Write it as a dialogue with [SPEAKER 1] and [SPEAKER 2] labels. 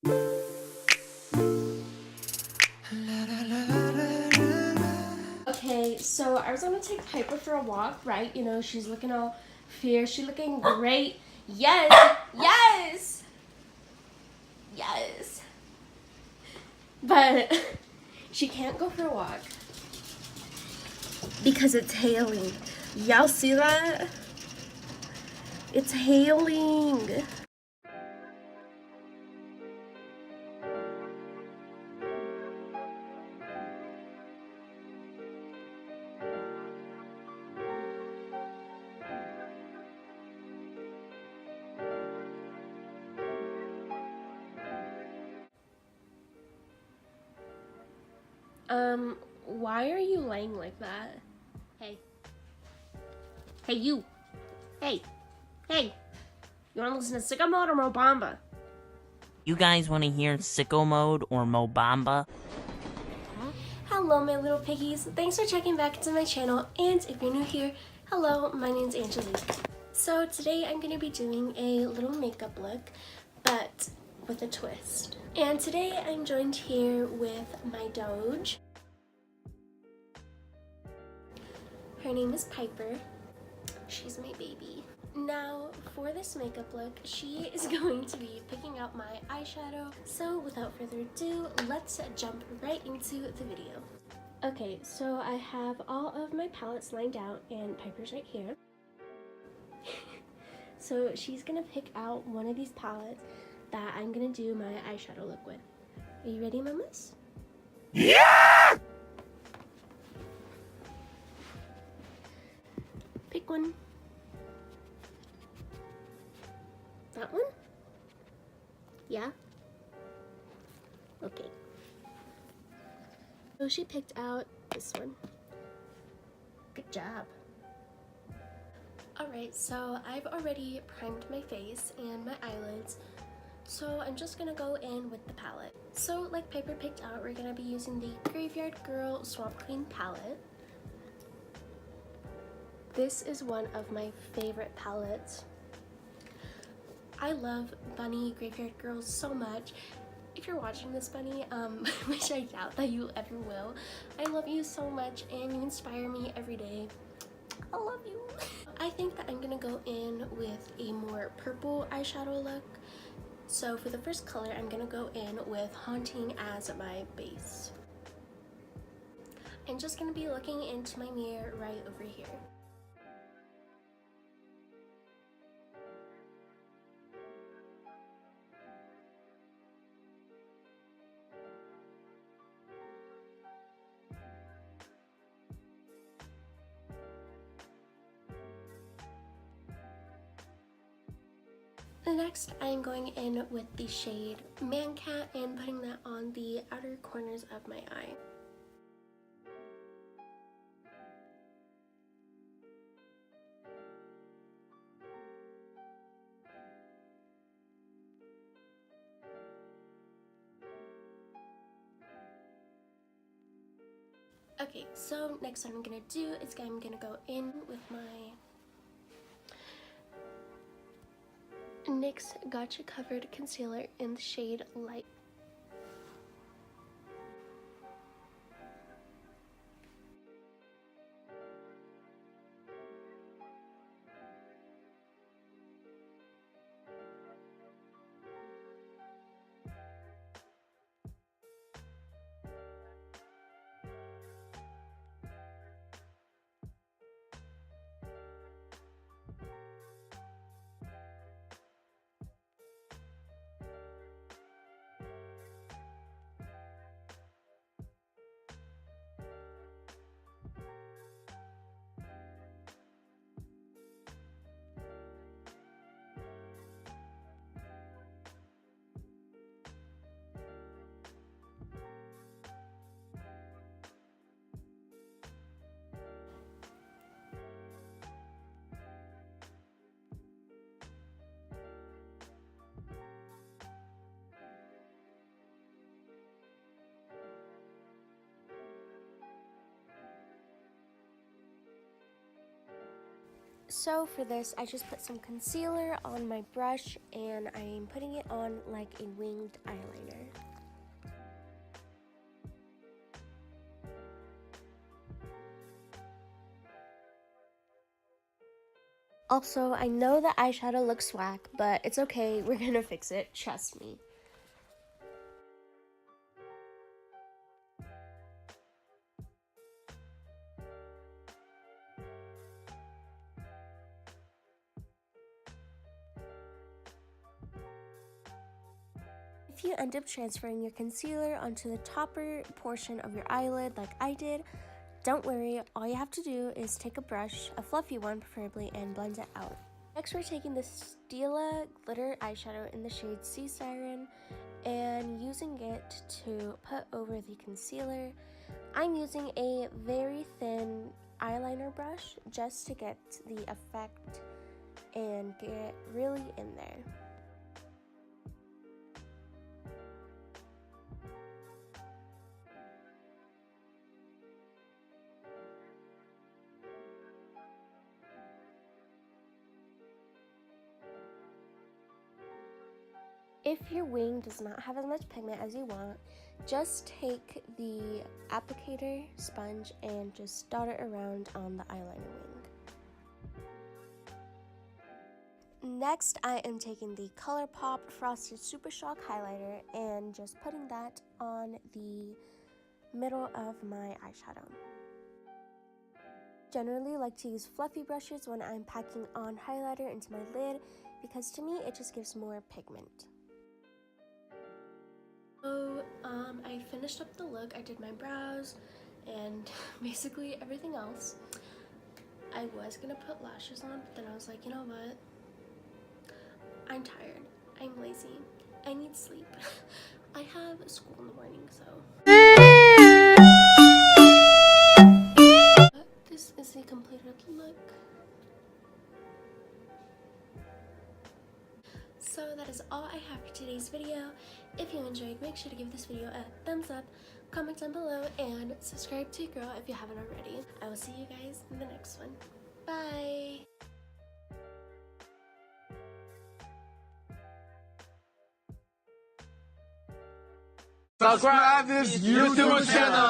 [SPEAKER 1] Okay, so I was gonna take Piper for a walk, right? You know, she's looking all fierce. She's looking great. Yes! Yes! Yes! But she can't go for a walk because it's hailing. Y'all see that? It's hailing. Why are you laying like that? Hey. Hey, you. Hey. Hey. You wanna listen to Sicko Mode or Mobamba?
[SPEAKER 2] You guys wanna hear Sicko Mode or Mobamba?
[SPEAKER 1] Hello, my little piggies. Thanks for checking back into my channel, and if you're new here, hello, my name's Angelique. So today I'm gonna be doing a little makeup look, but with a twist. And today I'm joined here with my Doge. Her name is Piper. She's my baby. Now, for this makeup look, she is going to be picking out my eyeshadow. So without further ado, let's jump right into the video. Okay, so I have all of my palettes lined out and Piper's right here. So she's gonna pick out one of these palettes that I'm gonna do my eyeshadow look with. Are you ready, mamas? Yeah! Pick one. That one? Yeah? Okay. So she picked out this one. Good job. Alright, so I've already primed my face and my eyelids, so I'm just gonna go in with the palette. So like Piper picked out, we're gonna be using the Graveyard Girl Swamp Queen palette. This is one of my favorite palettes. I love Bunny Graveyard Girls so much. If you're watching this, Bunny, which I doubt that you ever will, I love you so much and you inspire me every day. I love you. I think that I'm gonna go in with a more purple eyeshadow look. So for the first color, I'm gonna go in with Haunting as my base. I'm just gonna be looking into my mirror right over here. Next, I'm going in with the shade Man Cat and putting that on the outer corners of my eye. Okay, so next what I'm gonna do is I'm gonna go in with my NYX Gotcha Covered Concealer in the shade Light. So for this, I just put some concealer on my brush and I'm putting it on like a winged eyeliner. Also, I know the eyeshadow looks whack, but it's okay, we're gonna fix it, trust me. If you end up transferring your concealer onto the topper portion of your eyelid like I did, don't worry, all you have to do is take a brush, a fluffy one preferably, and blend it out. Next we're taking the Stila glitter eyeshadow in the shade Sea Siren and using it to put over the concealer. I'm using a very thin eyeliner brush just to get the effect and get really in there. If your wing does not have as much pigment as you want, just take the applicator sponge and just dot it around on the eyeliner wing. Next, I am taking the ColourPop Frosted Super Shock highlighter and just putting that on the middle of my eyeshadow. Generally like to use fluffy brushes when I'm packing on highlighter into my lid because to me it just gives more pigment. So I finished up the look. I did my brows and basically everything else. I was gonna put lashes on, but then I was like, you know what? I'm tired. I'm lazy. I need sleep. I have school in the morning, so. But this is the completed look. So that is all I have for today's video. If you enjoyed, make sure to give this video a thumbs up, comment down below, and subscribe to your girl if you haven't already. I will see you guys in the next one. Bye!
[SPEAKER 3] Subscribe this YouTube channel.